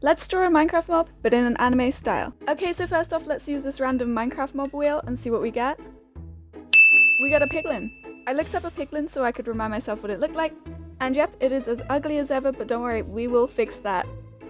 Let's draw a Minecraft mob, but in an anime style. Okay, so first off, let's use this random Minecraft mob wheel and see what we get. We got a piglin. I looked up a piglin so I could remind myself what it looked like. And yep, it is as ugly as ever, but don't worry, we will fix that.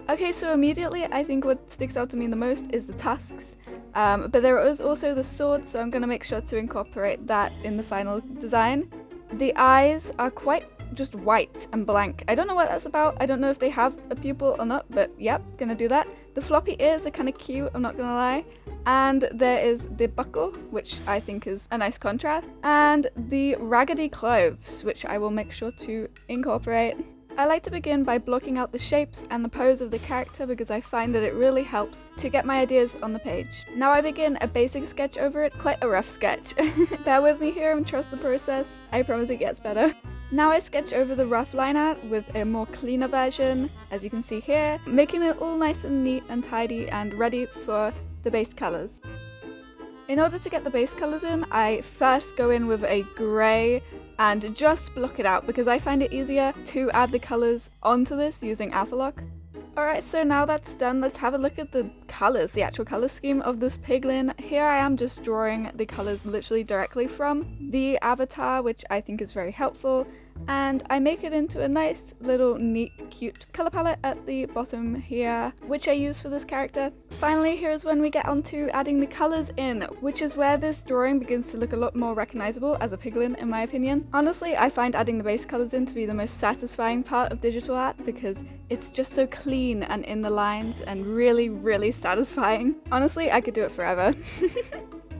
Okay, so immediately I think what sticks out to me the most is the tusks. But there is also the sword, so I'm going to make sure to incorporate that in the final design. The eyes are quite just white and blank. I don't know what that's about. I don't know if they have a pupil or not, but yep, gonna do that. The floppy ears are kind of cute, I'm not gonna lie. And there is the buckle, which I think is a nice contrast. And the raggedy clothes, which I will make sure to incorporate. I like to begin by blocking out the shapes and the pose of the character because I find that it really helps to get my ideas on the page. Now I begin a basic sketch over it, quite a rough sketch. Bear with me here and trust the process, I promise it gets better. Now I sketch over the rough line art with a more cleaner version, as you can see here, making it all nice and neat and tidy and ready for the base colours. In order to get the base colours in, I first go in with a grey and just block it out because I find it easier to add the colours onto this using Alpha Lock. Alright, so now that's done, let's have a look at the colours, the actual colour scheme of this piglin. Here I am just drawing the colours literally directly from the avatar, which I think is very helpful. And I make it into a nice little neat cute colour palette at the bottom here, which I use for this character. Finally, here's when we get onto adding the colours in, which is where this drawing begins to look a lot more recognisable as a piglin in my opinion. Honestly, I find adding the base colours in to be the most satisfying part of digital art because it's just so clean and in the lines and really satisfying. Honestly, I could do it forever.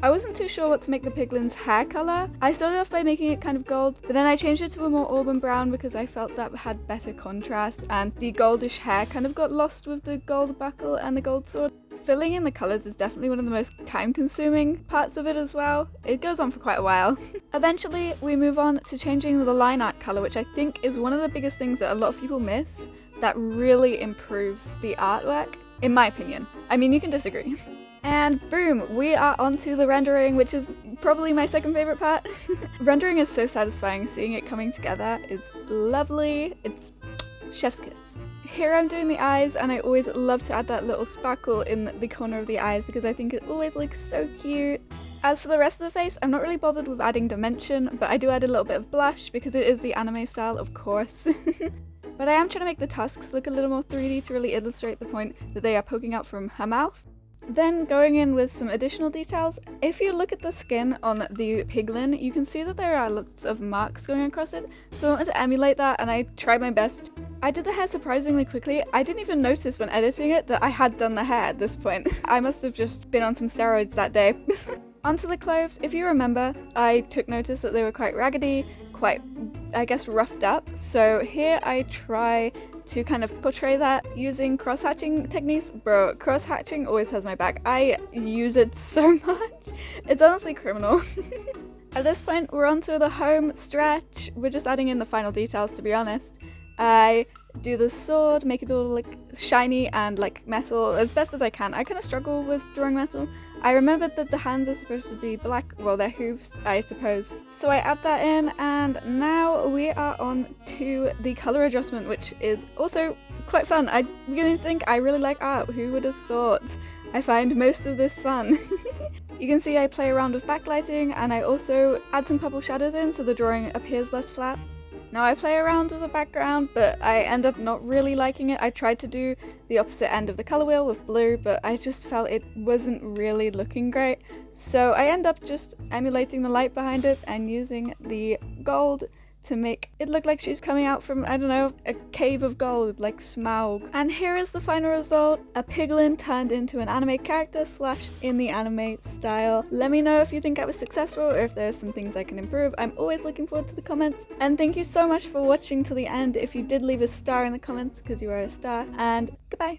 I wasn't too sure what to make the piglin's hair colour. I started off by making it kind of gold, but then I changed it to a more auburn brown because I felt that had better contrast, and the goldish hair kind of got lost with the gold buckle and the gold sword. Filling in the colours is definitely one of the most time-consuming parts of it as well. It goes on for quite a while. Eventually, we move on to changing the line art colour, which I think is one of the biggest things that a lot of people miss that really improves the artwork, in my opinion. I mean, you can disagree. And boom, we are onto the rendering, which is probably my second favourite part. Rendering is so satisfying, seeing it coming together is lovely, it's chef's kiss. Here I'm doing the eyes, and I always love to add that little sparkle in the corner of the eyes because I think it always looks so cute. As for the rest of the face, I'm not really bothered with adding dimension, but I do add a little bit of blush because it is the anime style, of course. But I am trying to make the tusks look a little more 3D to really illustrate the point that they are poking out from her mouth. Then going in with some additional details, if you look at the skin on the piglin, you can see that there are lots of marks going across it, so I wanted to emulate that and I tried my best. I did the hair surprisingly quickly. I didn't even notice when editing it that I had done the hair at this point. I must have just been on some steroids that day. Onto the clothes, if you remember, I took notice that they were quite raggedy, quite, I guess, roughed up, so here I try to kind of portray that using cross-hatching techniques. Bro, cross-hatching always has my back. I use it so much. It's honestly criminal. At this point, we're onto the home stretch. We're just adding in the final details, to be honest. I do the sword, make it all like shiny and like metal as best as I can. I kind of struggle with drawing metal. I remembered that the hands are supposed to be black, well, they're hooves, I suppose. So I add that in, and now we are on to the colour adjustment, which is also quite fun. I really think I really like art. Who would have thought? I find most of this fun. You can see I play around with backlighting, and I also add some purple shadows in so the drawing appears less flat. Now I play around with the background, but I end up not really liking it. I tried to do the opposite end of the colour wheel with blue, but I just felt it wasn't really looking great. So I end up just emulating the light behind it and using the gold to make it look like she's coming out from, I don't know, a cave of gold, like Smaug. And here is the final result, a piglin turned into an anime character / in the anime style. Let me know if you think I was successful or if there's some things I can improve. I'm always looking forward to the comments. And thank you so much for watching till the end. If you did leave a star in the comments, because you are a star, and goodbye.